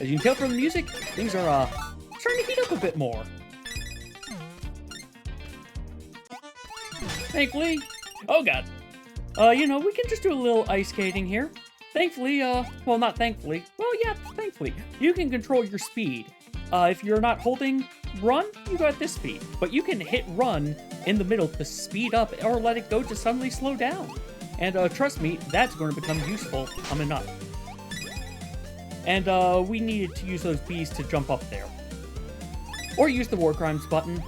As you can tell from the music, things are starting to heat up a bit more. Thankfully, oh god, we can just do a little ice skating here. Thankfully, well, not thankfully, well, yeah, thankfully, you can control your speed. If you're not holding run, you go at this speed, but you can hit run in the middle to speed up or let it go to suddenly slow down. And trust me, that's going to become useful coming up. And we needed to use those bees to jump up there. Or use the War Crimes button.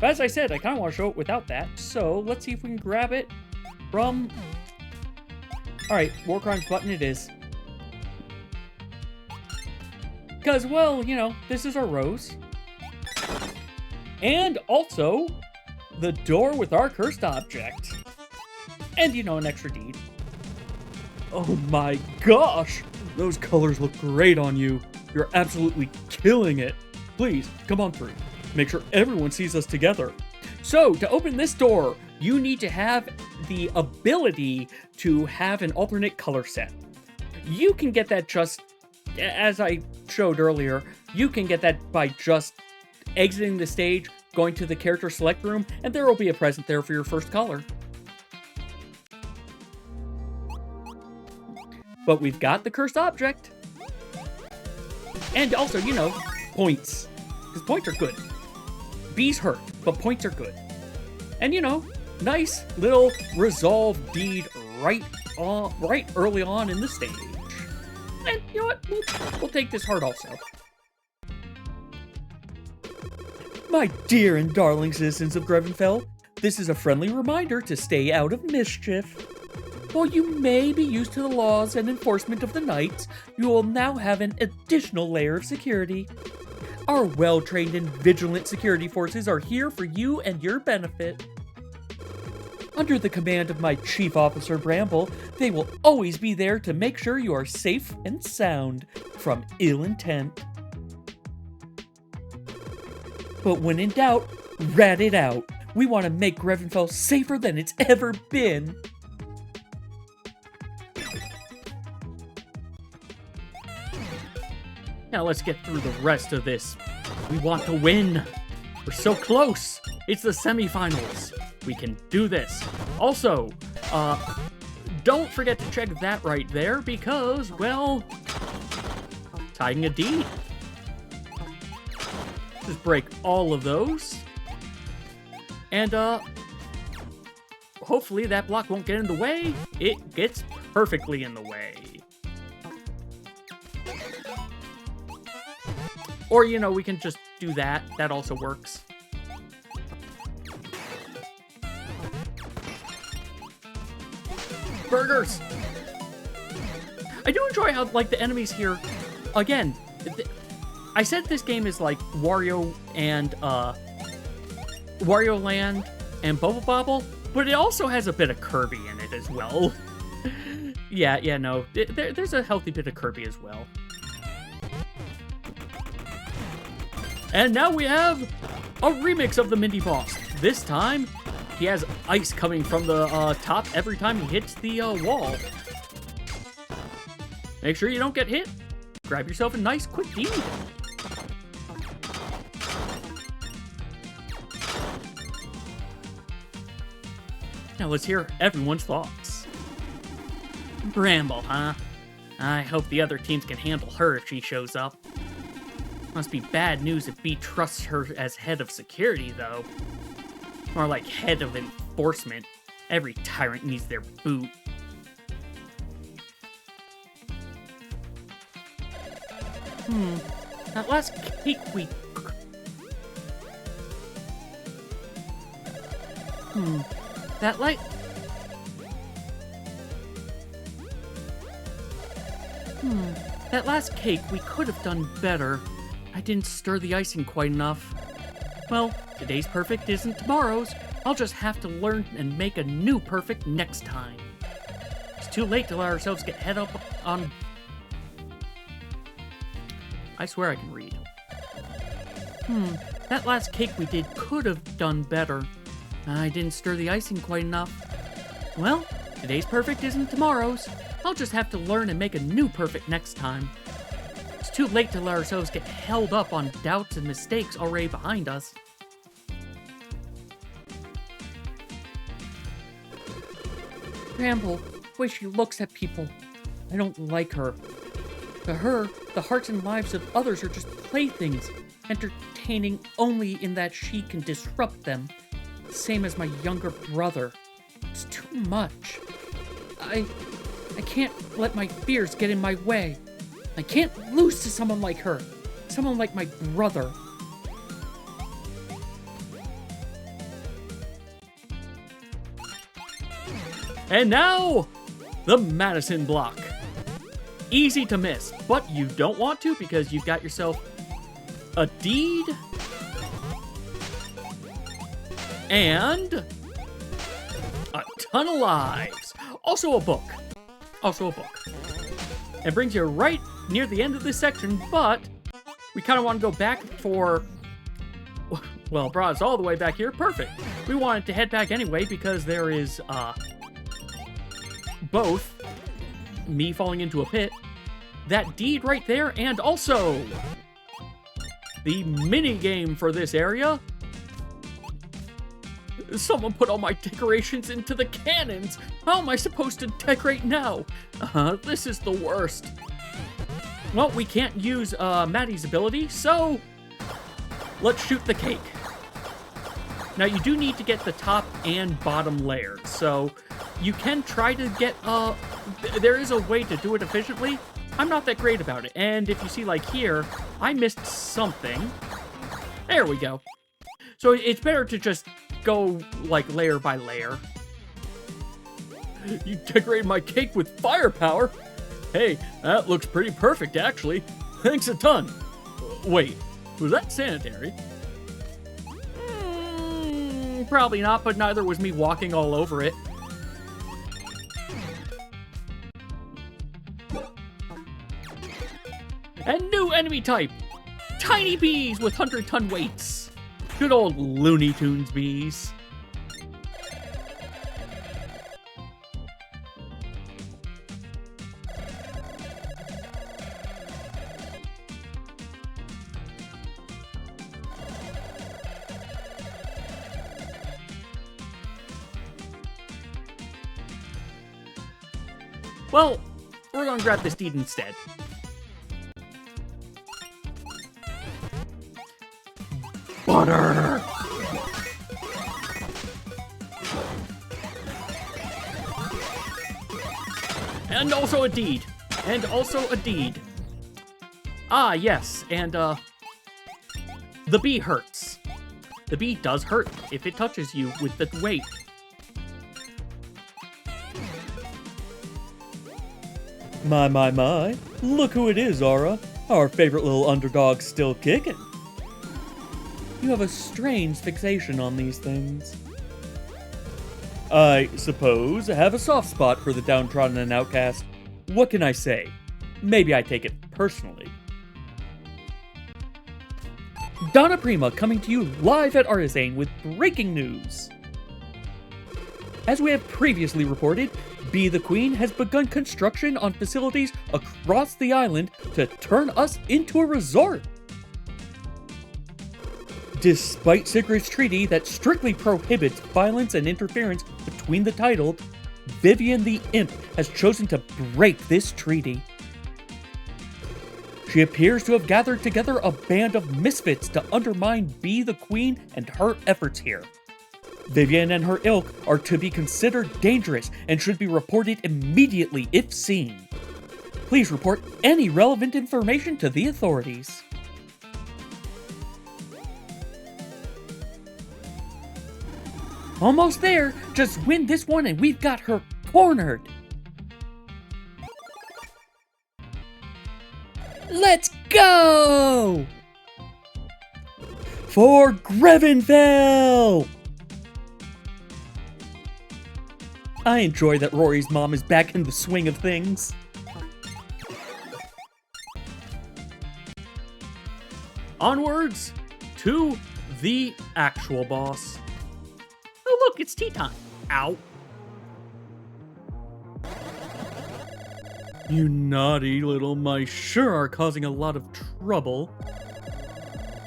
But as I said, I kind of want to show it without that, so let's see if we can grab it from... Alright, War Crimes button it is. Because, well, this is our rose. And also, the door with our cursed object. And, an extra deed. Oh my gosh! Those colors look great on you. You're absolutely killing it. Please, come on through. Make sure everyone sees us together. So, to open this door, you need to have the ability to have an alternate color set. You can get that just, as I showed earlier, you can get that by just exiting the stage, going to the character select room, and there will be a present there for your first color. But we've got the cursed object. And also, points. Because points are good. Bees hurt, but points are good. And, nice little resolve deed right early on in the stage. And you know what? We'll take this heart also. My dear and darling citizens of Grevenfell, this is a friendly reminder to stay out of mischief. While you may be used to the laws and enforcement of the knights, you will now have an additional layer of security. Our well-trained and vigilant security forces are here for you and your benefit. Under the command of my chief officer Bramble, they will always be there to make sure you are safe and sound from ill intent. But when in doubt, rat it out. We want to make Grevenfell safer than it's ever been. Now let's get through the rest of this. We want to win. We're so close. It's the semifinals. We can do this. Also, don't forget to check that right there because, well, tying a D. Just break all of those. And, hopefully that block won't get in the way. It gets perfectly in the way. Or, we can just do that. That also works. Burgers! I do enjoy how, the enemies here... Again, I said this game is like Wario and, Wario Land and Bubble Bobble, but it also has a bit of Kirby in it as well. no. There's a healthy bit of Kirby as well. And now we have a remix of the Mindy boss. This time, he has ice coming from the top every time he hits the wall. Make sure you don't get hit. Grab yourself a nice quick deed. Now let's hear everyone's thoughts. Bramble, huh? I hope the other teams can handle her if she shows up. Must be bad news if B trusts her as head of security, though. More like head of enforcement. Every tyrant needs their boot. That last cake we... That light... That last cake we could have done better. I didn't stir the icing quite enough. Well, today's perfect isn't tomorrow's. I'll just have to learn and make a new perfect next time. It's too late to let ourselves get head up on... I swear I can read. That last cake we did could have done better. I didn't stir the icing quite enough. Well, today's perfect isn't tomorrow's. I'll just have to learn and make a new perfect next time. It's too late to let ourselves get held up on doubts and mistakes already behind us. Bramble, the way she looks at people. I don't like her. To her, the hearts and lives of others are just playthings, entertaining only in that she can disrupt them. Same as my younger brother. It's too much. I can't let my fears get in my way. I can't lose to someone like her. Someone like my brother. And now, the Madison block. Easy to miss, but you don't want to because you've got yourself a deed and a ton of lives. Also a book. It brings you right near the end of this section, but we kind of want to go back for, well, it brought us all the way back here. Perfect. We wanted to head back anyway because there is, both me falling into a pit, that deed right there, and also the mini game for this area. Someone put all my decorations into the cannons. How am I supposed to decorate now? This is the worst. Well, we can't use Maddie's ability, so let's shoot the cake. Now, you do need to get the top and bottom layers, so you can try to get, there is a way to do it efficiently. I'm not that great about it, and if you see, like here, I missed something. There we go. So it's better to just go, like, layer by layer. You decorated my cake with firepower? Hey, that looks pretty perfect, actually. Thanks a ton. Wait, was that sanitary? Probably not, but neither was me walking all over it. And new enemy type, tiny bees with 100-ton weights. Good old Looney Tunes bees. Well, we're gonna grab this deed instead. Butter! And also a deed. And also a deed. Ah, yes, and, the bee hurts. The bee does hurt if it touches you with the weight. My. Look who it is, Aura. Our favorite little underdog still kicking. You have a strange fixation on these things. I suppose I have a soft spot for the downtrodden and outcast. What can I say? Maybe I take it personally. Donna Prima coming to you live at Artisane with breaking news. As we have previously reported, Be the Queen has begun construction on facilities across the island to turn us into a resort. Despite Sigrid's treaty that strictly prohibits violence and interference between the titled, Vivian the Imp has chosen to break this treaty. She appears to have gathered together a band of misfits to undermine Be the Queen and her efforts here. Vivian and her ilk are to be considered dangerous and should be reported immediately if seen. Please report any relevant information to the authorities. Almost there. Just win this one and we've got her cornered. Let's go! For Grevenfell! I enjoy that Rory's mom is back in the swing of things. Onwards to the actual boss. Oh look, it's tea time. Ow. You naughty little mice sure are causing a lot of trouble.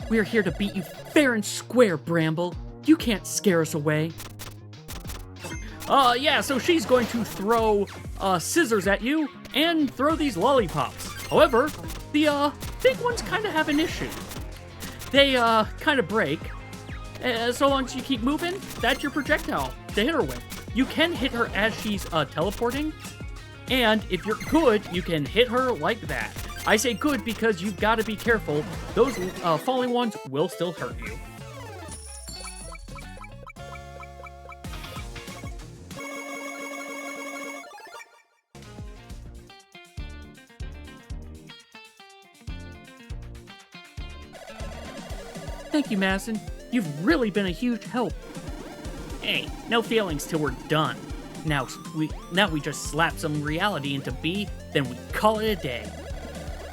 We're here to beat you fair and square, Bramble. You can't scare us away. Yeah, so she's going to throw scissors at you and throw these lollipops. However, the big ones kind of have an issue. They kind of break. So long as you keep moving, that's your projectile to hit her with. You can hit her as she's teleporting, and if you're good, you can hit her like that. I say good because you've got to be careful. Those falling ones will still hurt you. Thank you, Madison. You've really been a huge help. Hey, no feelings till we're done. Now we just slap some reality into B, then we call it a day.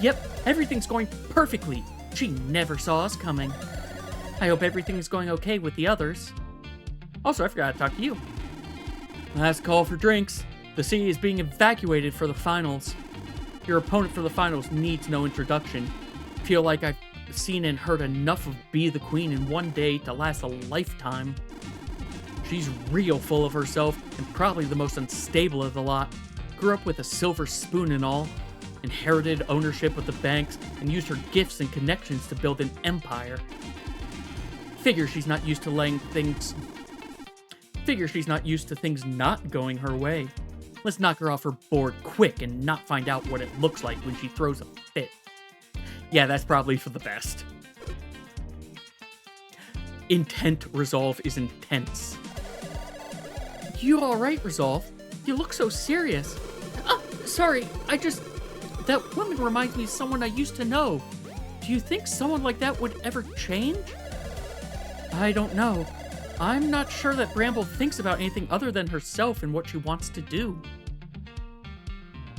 Yep, everything's going perfectly. She never saw us coming. I hope everything is going okay with the others. Also, I forgot to talk to you. Last call for drinks. The city is being evacuated for the finals. Your opponent for the finals needs no introduction. Feel like I've seen and heard enough of Be the Queen in one day to last a lifetime. She's real full of herself and probably the most unstable of the lot. Grew up with a silver spoon and all. Inherited ownership of the banks and used her gifts and connections to build an empire. Figure she's not used to things not going her way. Let's knock her off her board quick and not find out what it looks like when she throws a fit. Yeah, that's probably for the best. Intent Resolve is intense. You alright, Resolve? You look so serious. Oh, sorry, that woman reminds me of someone I used to know. Do you think someone like that would ever change? I don't know. I'm not sure that Bramble thinks about anything other than herself and what she wants to do.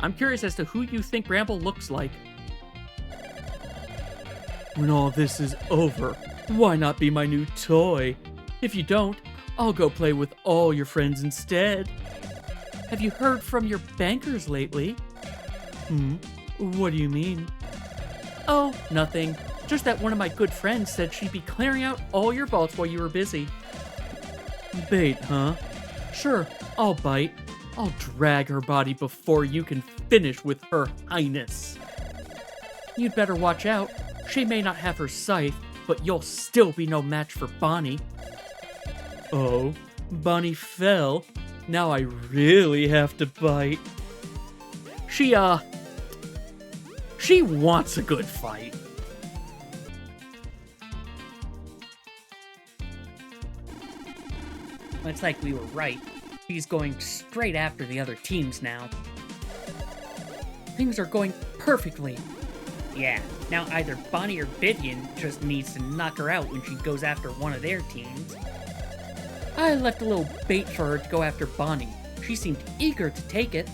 I'm curious as to who you think Bramble looks like. When all this is over, why not be my new toy? If you don't, I'll go play with all your friends instead. Have you heard from your bankers lately? What do you mean? Oh, nothing. Just that one of my good friends said she'd be clearing out all your vaults while you were busy. Bait, huh? Sure, I'll bite. I'll drag her body before you can finish with her highness. You'd better watch out. She may not have her scythe, but you'll still be no match for Bonnie. Oh, Bonnie fell. Now I really have to bite. She wants a good fight. Looks like we were right. She's going straight after the other teams now. Things are going perfectly. Yeah, now either Bonnie or Vivian just needs to knock her out when she goes after one of their teams. I left a little bait for her to go after Bonnie. She seemed eager to take it.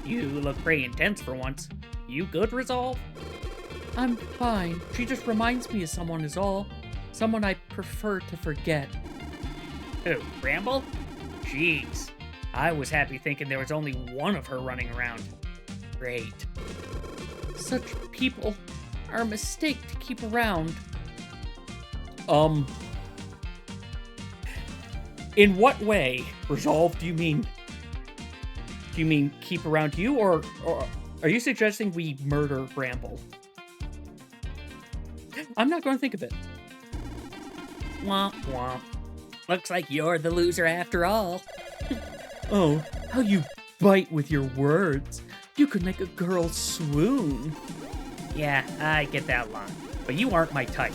You look pretty intense for once. You good, Resolve? I'm fine. She just reminds me of someone is all. Someone I prefer to forget. Who, Bramble? Jeez. I was happy thinking there was only one of her running around. Great. Such people are a mistake to keep around. In what way, Resolve, do you mean keep around you, or are you suggesting we murder Bramble? I'm not going to think of it. Womp womp. Looks like you're the loser after all. Oh, how you bite with your words. You could make a girl swoon. Yeah, I get that line. But you aren't my type.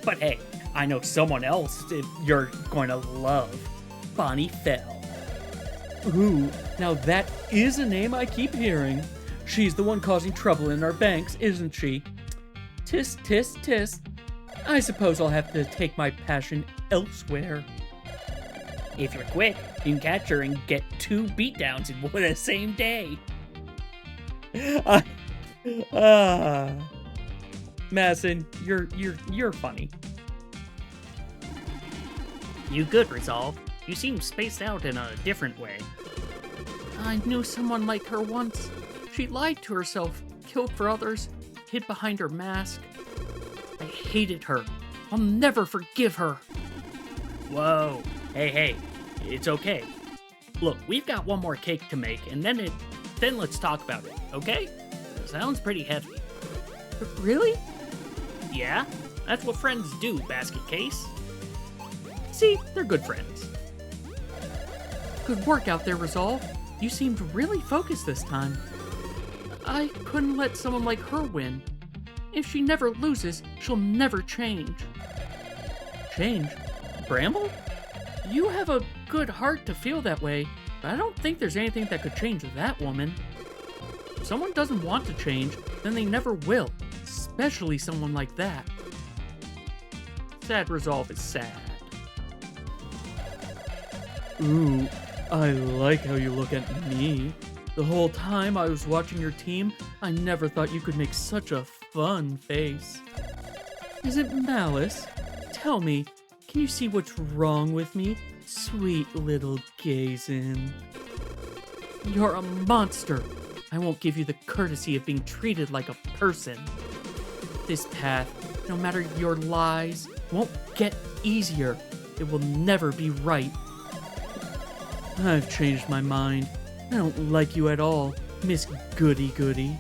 But hey, I know someone else you're going to love. Bonnie Fell. Ooh, now that is a name I keep hearing. She's the one causing trouble in our banks, isn't she? Tisk, tisk, tisk. I suppose I'll have to take my passion elsewhere. If you're quick, you can catch her and get 2 beatdowns in the same day. Madison, you're funny. You good, Resolve. You seem spaced out in a different way. I knew someone like her once. She lied to herself, killed for others, hid behind her mask. I hated her. I'll never forgive her. Whoa. Hey, it's okay. Look, we've got one more cake to make, and then let's talk about it, okay? Sounds pretty heavy. Really? Yeah, that's what friends do, Basket Case. See, they're good friends. Good work out there, Resolve. You seemed really focused this time. I couldn't let someone like her win. If she never loses, she'll never change. Change? Bramble? You have a good heart to feel that way, but I don't think there's anything that could change that woman. If someone doesn't want to change, then they never will, especially someone like that. Sad Resolve is sad. Ooh, I like how you look at me. The whole time I was watching your team, I never thought you could make such a fun face. Is it malice? Tell me, can you see what's wrong with me, sweet little Gazin? You're a monster. I won't give you the courtesy of being treated like a person. This path, no matter your lies, won't get easier. It will never be right. I've changed my mind. I don't like you at all, Miss Goody Goody.